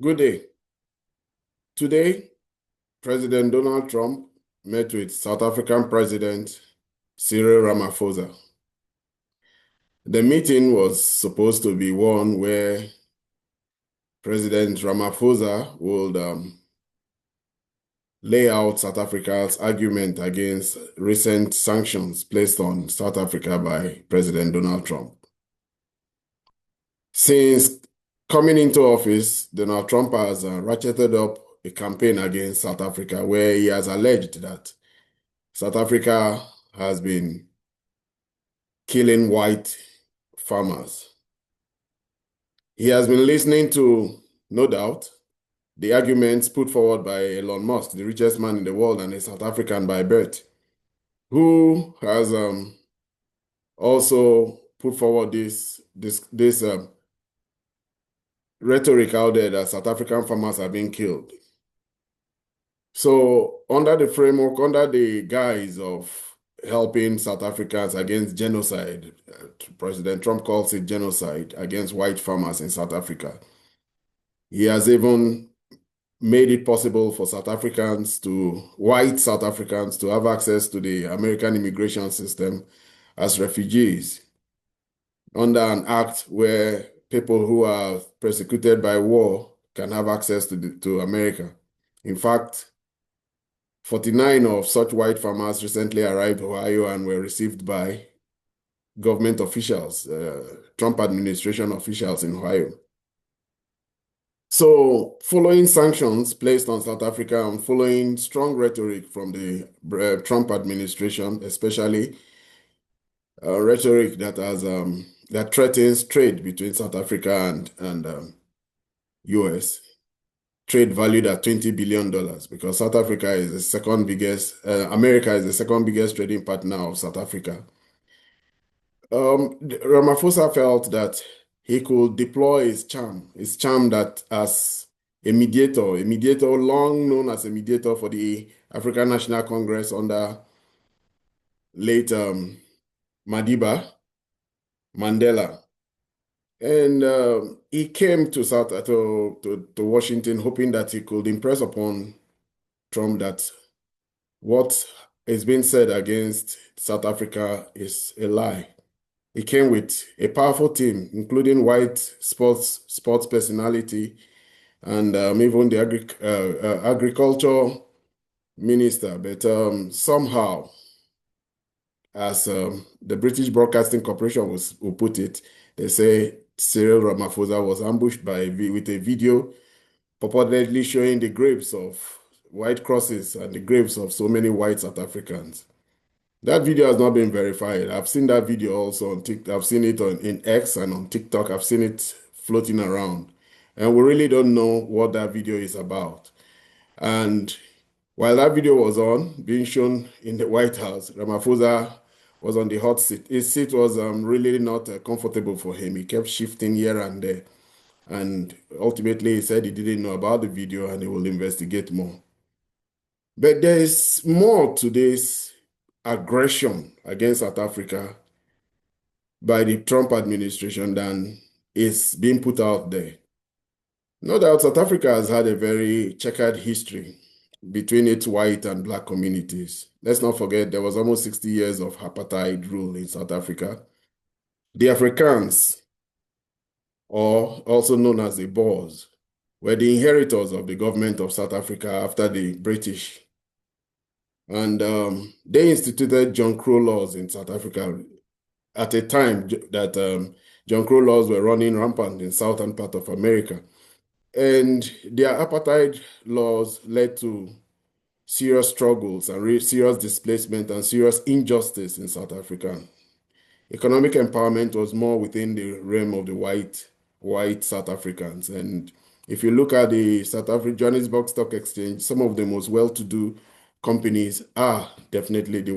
Good day. Today, President Donald Trump met with South African President Cyril Ramaphosa. The meeting was supposed to be one where President Ramaphosa would lay out South Africa's argument against recent sanctions placed on South Africa by President Donald Trump. Since coming into office, Donald Trump has ratcheted up a campaign against South Africa where he has alleged that South Africa has been killing white farmers. He has been listening to, no doubt, the arguments put forward by Elon Musk, the richest man in the world and a South African by birth, who has also put forward this rhetoric out there that South African farmers are being killed. So under the framework, under the guise of helping South Africans against genocide, President Trump calls it genocide against white farmers in South Africa. He has even made it possible for white South Africans to have access to the American immigration system as refugees under an act where people who are persecuted by war can have access to America. In fact, 49 of such white farmers recently arrived in Ohio and were received by government officials, Trump administration officials in Ohio. So, following sanctions placed on South Africa and following strong rhetoric from the Trump administration, especially rhetoric that threatens trade between South Africa and U.S., trade valued at $20 billion, because South Africa is the second biggest, America is the second biggest trading partner of South Africa. Ramaphosa felt that he could deploy his charm that as a mediator long known as a mediator for the African National Congress under late Madiba Mandela. And he came to Washington hoping that he could impress upon Trump that what is being said against South Africa is a lie. He came with a powerful team, including white sports personality and even the agriculture minister. But somehow, as the British Broadcasting Corporation will put it, they say Cyril Ramaphosa was ambushed with a video purportedly showing the graves of white crosses and the graves of so many white South Africans. That video has not been verified. I've seen that video also on TikTok. I've seen it in X and on TikTok. I've seen it floating around. And we really don't know what that video is about. And while that video was being shown in the White House, Ramaphosa was on the hot seat. His seat was really not comfortable for him. He kept shifting here and there. And ultimately, he said he didn't know about the video and he will investigate more. But there is more to this aggression against South Africa by the Trump administration than is being put out there. No doubt South Africa has had a very checkered history between its white and black communities. Let's not forget there was almost 60 years of apartheid rule in South Africa. The Afrikaans, or also known as the Boers, were the inheritors of the government of South Africa after the British. And they instituted Jim Crow laws in South Africa at a time that Jim Crow laws were running rampant in southern part of America. And their apartheid laws led to serious struggles and serious displacement and serious injustice in South Africa. Economic empowerment was more within the realm of the white South Africans. And if you look at the Johannesburg Stock Exchange, some of the most well-to-do companies are definitely the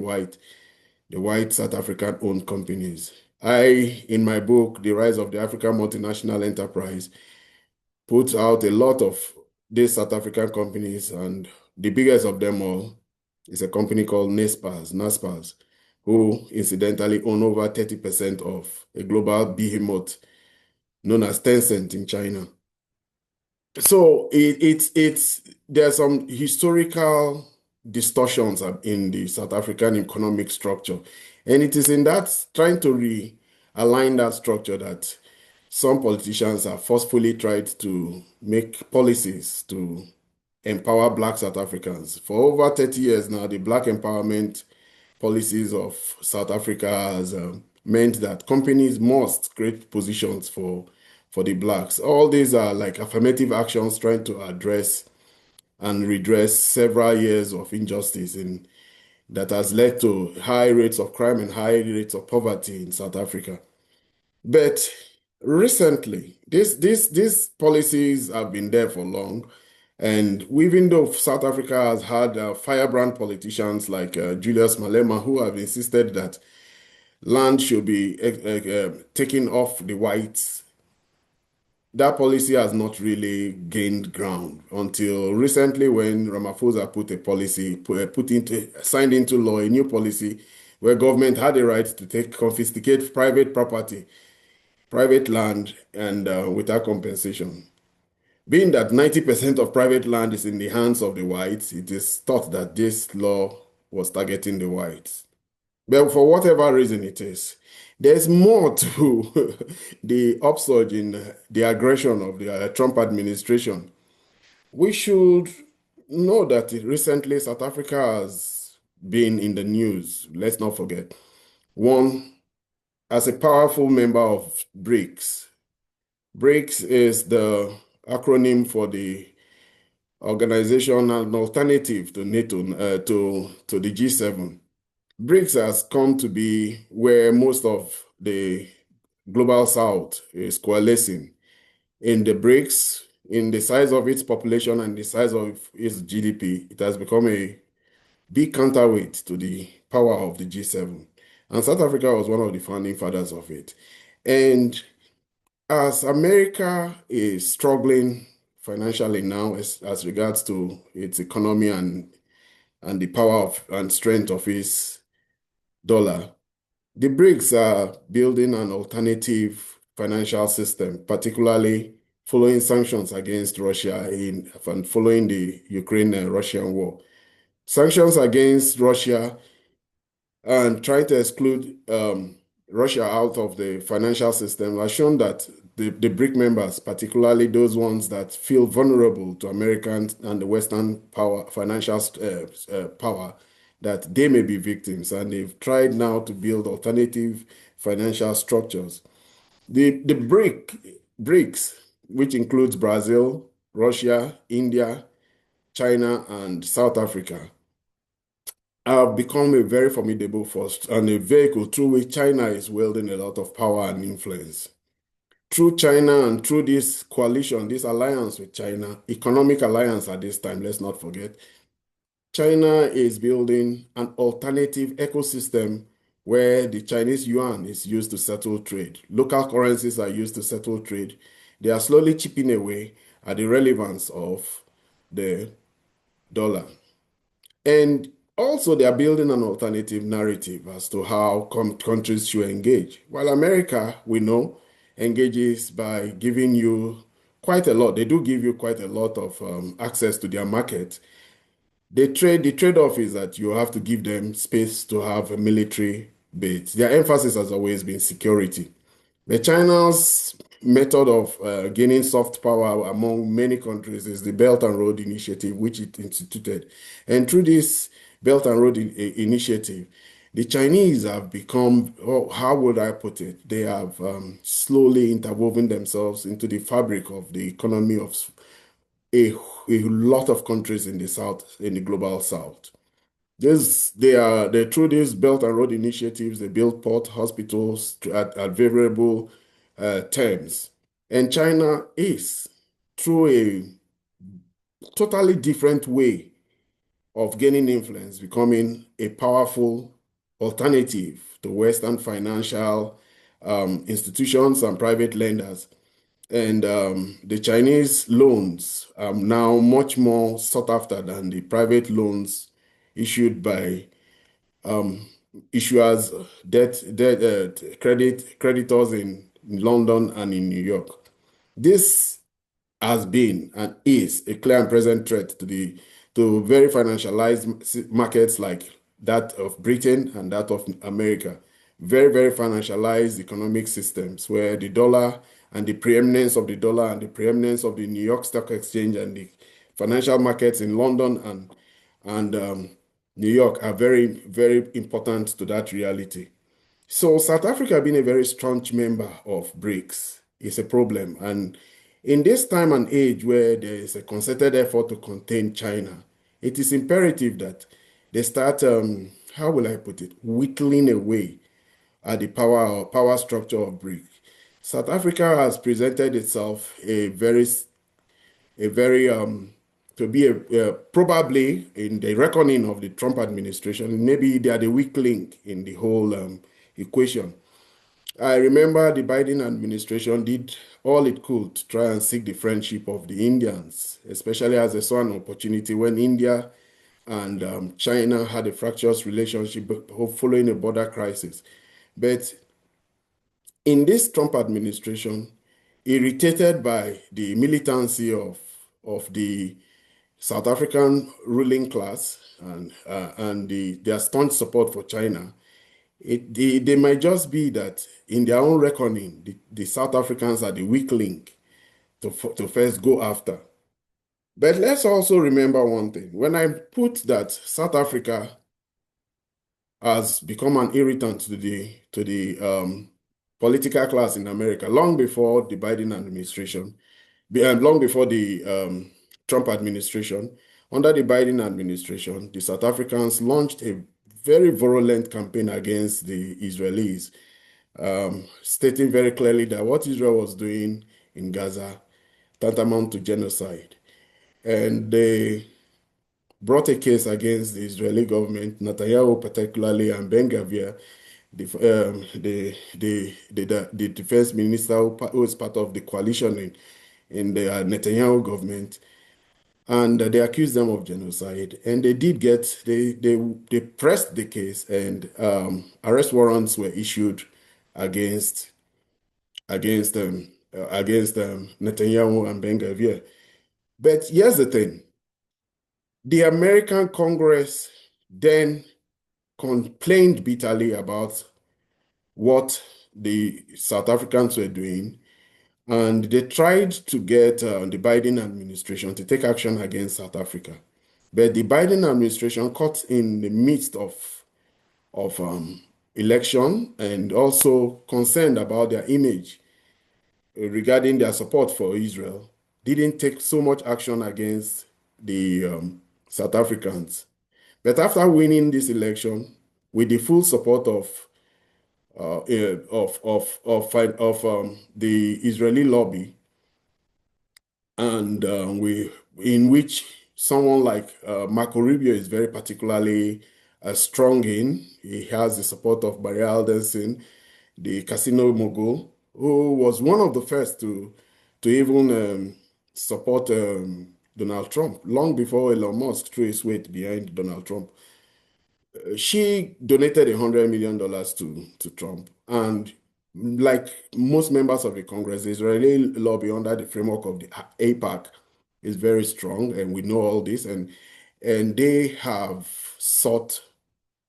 white South African-owned companies. In my book, The Rise of the African Multinational Enterprise, put out a lot of these South African companies, and the biggest of them all is a company called Naspers, who incidentally own over 30% of a global behemoth known as Tencent in China. So it's there's some historical distortions in the South African economic structure, and it is in that trying to realign that structure that some politicians have forcefully tried to make policies to empower Black South Africans. For over 30 years now, the Black empowerment policies of South Africa has meant that companies must create positions for the blacks. All these are like affirmative actions trying to address and redress several years of injustice in that has led to high rates of crime and high rates of poverty in South Africa. But recently, these policies have been there for long. And even though South Africa has had firebrand politicians like Julius Malema, who have insisted that land should be taken off the whites, that policy has not really gained ground until recently when Ramaphosa put a policy, signed into law a new policy where government had the right to confiscate private property, private land, and without compensation. Being that 90% of private land is in the hands of the whites, it is thought that this law was targeting the whites. But for whatever reason it is, there's more to the upsurge in the aggression of the Trump administration. We should know that recently South Africa has been in the news. Let's not forget. One, as a powerful member of BRICS. BRICS is the acronym for the organization and alternative to NATO, to the G7. BRICS has come to be where most of the global south is coalescing. In the BRICS, in the size of its population and the size of its GDP, it has become a big counterweight to the power of the G7. And South Africa was one of the founding fathers of it. And as America is struggling financially now as regards to its economy and the power of and strength of its dollar, the BRICS are building an alternative financial system, particularly following sanctions against Russia and following the Ukraine-Russian war. Sanctions against Russia and trying to exclude Russia out of the financial system has shown that the BRIC members, particularly those ones that feel vulnerable to American and the Western power, financial power, that they may be victims. And they've tried now to build alternative financial structures. The BRICS, which includes Brazil, Russia, India, China, and South Africa, have become a very formidable force and a vehicle through which China is wielding a lot of power and influence. Through China and through this coalition, this alliance with China, economic alliance at this time, let's not forget, China is building an alternative ecosystem where the Chinese yuan is used to settle trade. Local currencies are used to settle trade. They are slowly chipping away at the relevance of the dollar. And also, they are building an alternative narrative as to how countries should engage. While America, we know, engages by giving you quite a lot. They do give you quite a lot of access to their market. The trade-off is that you have to give them space to have a military base. Their emphasis has always been security. But China's method of gaining soft power among many countries is the Belt and Road Initiative, which it instituted. And through this Belt and Road Initiative, the Chinese have become, oh, how would I put it? They have slowly interwoven themselves into the fabric of the economy of a, a lot of countries in the South, in the global South. They through these Belt and Road initiatives, they build port hospitals at favorable terms. And China is, through a totally different way of gaining influence, becoming a powerful alternative to Western financial institutions and private lenders. And the Chinese loans are now much more sought after than the private loans issued by um, issuers, creditors in London and in New York. This has been and is a clear and present threat to very financialized markets like that of Britain and that of America. Very, very financialized economic systems where the dollar and the preeminence of the dollar and the preeminence of the New York Stock Exchange and the financial markets in London and New York are very, very important to that reality. So South Africa being a very staunch member of BRICS is a problem. And in this time and age where there is a concerted effort to contain China, it is imperative that they start, how will I put it, whittling away at the power structure of BRICS. South Africa has presented itself a very to be probably in the reckoning of the Trump administration, maybe they are the weak link in the whole equation. I remember the Biden administration did all it could to try and seek the friendship of the Indians, especially as they saw an opportunity when India and China had a fractious relationship following a border crisis. But in this Trump administration, irritated by the militancy of the South African ruling class and their staunch support for China, they might just be that in their own reckoning, the South Africans are the weak link to first go after. But let's also remember one thing. When I put that South Africa has become an irritant to the political class in America long before the Biden administration, long before the Trump administration, under the Biden administration, the South Africans launched a very virulent campaign against the Israelis, stating very clearly that what Israel was doing in Gaza tantamount to genocide. And they brought a case against the Israeli government, Netanyahu particularly, and Ben Gavir, the defense minister who is part of the coalition in the Netanyahu government, and they accused them of genocide. And they did get they pressed the case, and arrest warrants were issued against Netanyahu and Ben Gavir. But here's the thing: the American Congress then complained bitterly about what the South Africans were doing, and they tried to get the Biden administration to take action against South Africa. But the Biden administration caught in the midst of election and also concerned about their image regarding their support for Israel, didn't take so much action against the South Africans. But after winning this election, with the full support of the Israeli lobby, and in which someone like Marco Rubio is very particularly strong in. He has the support of Barry Alderson, the casino mogul, who was one of the first to even support Donald Trump long before Elon Musk threw his weight behind Donald Trump. She donated $100 million to Trump, and like most members of the Congress, the Israeli lobby under the framework of the AIPAC is very strong, and we know all this, and they have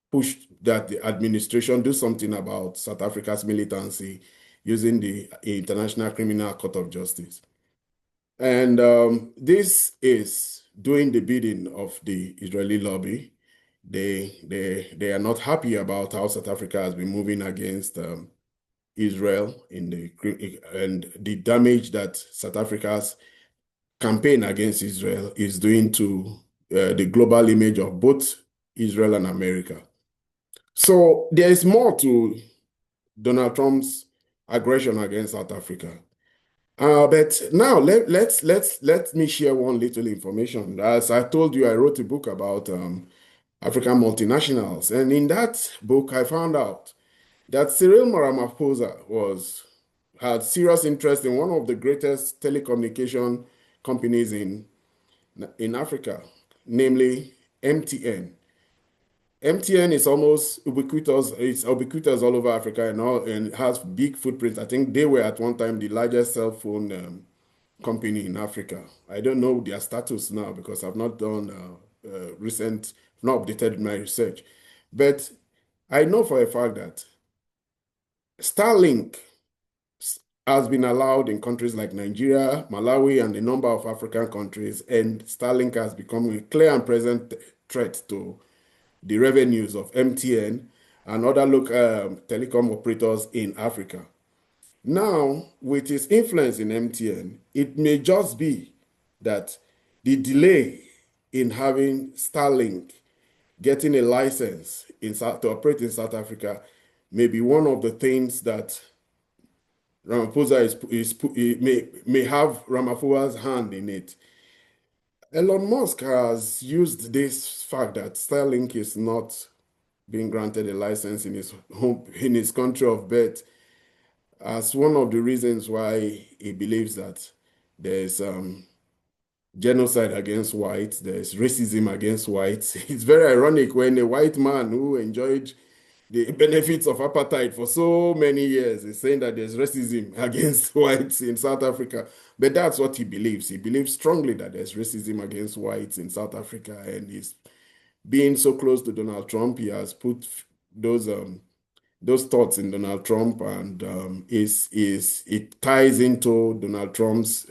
pushed that the administration do something about South Africa's militancy using the International Criminal Court of Justice. And this is doing the bidding of the Israeli lobby. They are not happy about how South Africa has been moving against Israel and the damage that South Africa's campaign against Israel is doing to the global image of both Israel and America. So there is more to Donald Trump's aggression against South Africa. But now let me share one little information. As I told you, I wrote a book about African multinationals, and in that book, I found out that Cyril Ramaphosa had serious interest in one of the greatest telecommunication companies in Africa, namely MTN. MTN is almost ubiquitous. It's ubiquitous all over Africa and has big footprint. I think they were at one time the largest cell phone company in Africa. I don't know their status now because I've not done not updated my research. But I know for a fact that Starlink has been allowed in countries like Nigeria, Malawi, and a number of African countries, and Starlink has become a clear and present threat to the revenues of MTN and other local telecom operators in Africa. Now, with its influence in MTN, it may just be that the delay in having Starlink getting a license to operate in South Africa may be one of the things that Ramaphosa may have Ramaphosa's hand in it. Elon Musk has used this fact that Starlink is not being granted a license in his country of birth as one of the reasons why he believes that there's genocide against whites, there's racism against whites. It's very ironic when a white man who enjoyed the benefits of apartheid for so many years is saying that there's racism against whites in South Africa. But that's what he believes. He believes strongly that there's racism against whites in South Africa, and he's being so close to Donald Trump, he has put those thoughts in Donald Trump, and it ties into Donald Trump's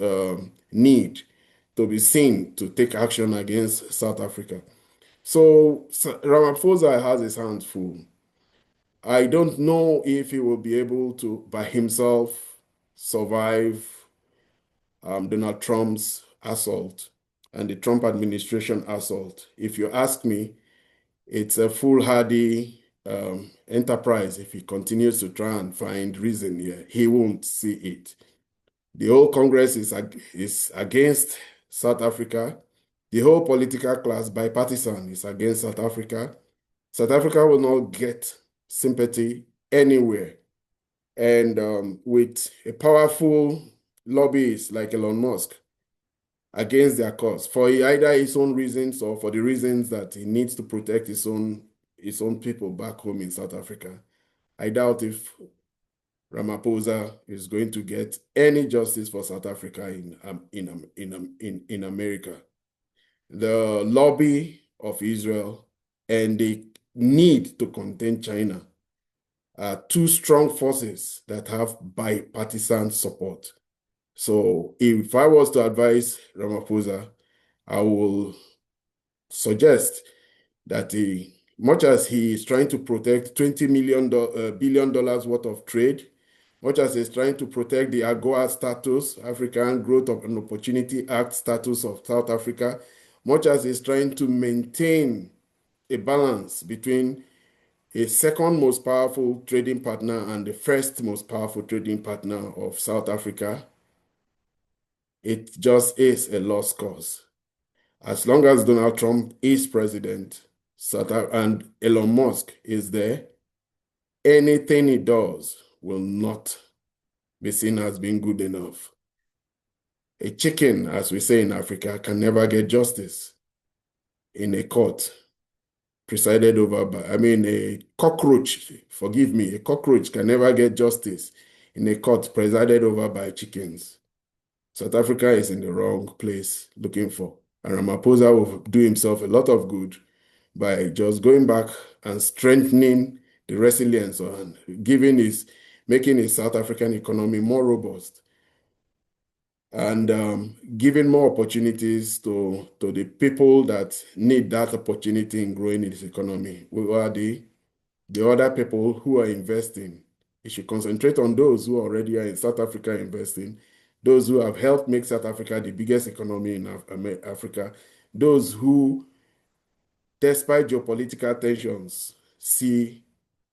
need to be seen to take action against South Africa. So Ramaphosa has his hands full. I don't know if he will be able to, by himself, survive Donald Trump's assault and the Trump administration assault. If you ask me, it's a foolhardy enterprise if he continues to try and find reason here. He won't see it. The whole Congress is against South Africa. The whole political class, bipartisan, is against South Africa. South Africa will not get sympathy anywhere. And with a powerful lobbyist like Elon Musk against their cause, for either his own reasons or for the reasons that he needs to protect his own people back home in South Africa, I doubt if Ramaphosa is going to get any justice for South Africa in America. The lobby of Israel and the need to contain China are two strong forces that have bipartisan support. So if I was to advise Ramaphosa, I will suggest that much as he is trying to protect $20 billion worth of trade, much as he's trying to protect the AGOA status, African Growth and Opportunity Act status of South Africa, much as he's trying to maintain a balance between a second most powerful trading partner and the first most powerful trading partner of South Africa, it just is a lost cause. As long as Donald Trump is president and Elon Musk is there, anything he does will not be seen as being good enough. A chicken, as we say in Africa, can never get justice in a court presided over by, a cockroach, forgive me, a cockroach can never get justice in a court presided over by chickens. South Africa is in the wrong place looking for. And Ramaphosa will do himself a lot of good by just going back and strengthening the resilience and making his South African economy more robust and giving more opportunities to the people that need that opportunity in growing its economy. We are the other people who are investing. It should concentrate on those who already are in South Africa investing, those who have helped make South Africa the biggest economy in Africa, those who, despite geopolitical tensions, see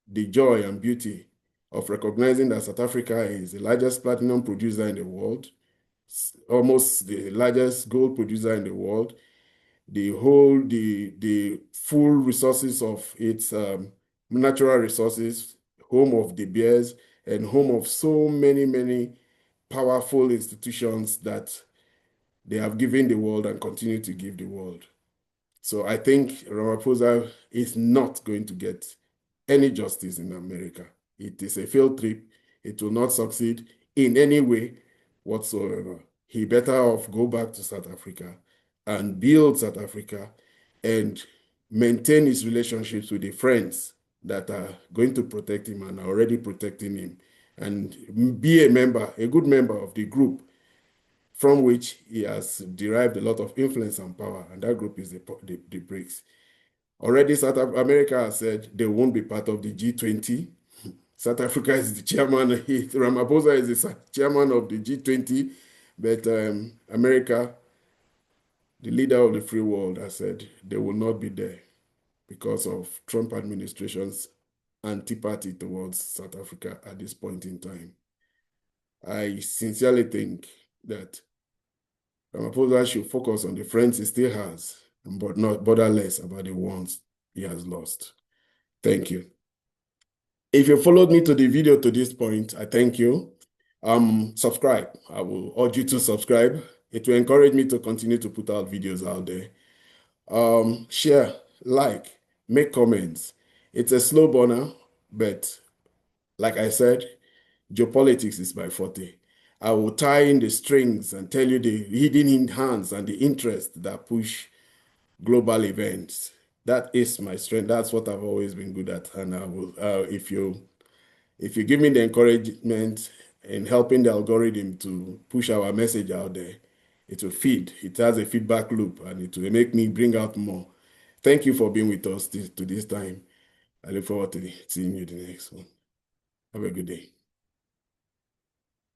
the joy and beauty of recognizing that South Africa is the largest platinum producer in the world, almost the largest gold producer in the world, the full resources of its natural resources, home of the Bears, and home of so many, many powerful institutions that they have given the world and continue to give the world. So I think Ramaphosa is not going to get any justice in America. It is a failed trip. It will not succeed in any way whatsoever. he better off go back to South Africa and build South Africa and maintain his relationships with the friends that are going to protect him and are already protecting him, and be a member, a good member of the group from which he has derived a lot of influence and power, and that group is the BRICS. Already South America has said they won't be part of the G20. South Africa is the chairman, Ramaphosa is the chairman of the G20, but America, the leader of the free world, has said they will not be there because of Trump administration's antipathy towards South Africa at this point in time. I sincerely think that Ramaphosa should focus on the friends he still has, but not bother less about the ones he has lost. Thank you. If you followed me to the video to this point, I thank you. Subscribe. I will urge you to subscribe. It will encourage me to continue to put out videos out there. Share, like, make comments. It's a slow burner, but like I said, geopolitics is my forte. I will tie in the strings and tell you the hidden hands and the interests that push global events. That is my strength. That's what I've always been good at. And I will, if you give me the encouragement in helping the algorithm to push our message out there, it will feed. It has a feedback loop, and it will make me bring out more. Thank you for being with us to this time. I look forward to seeing you the next one. Have a good day.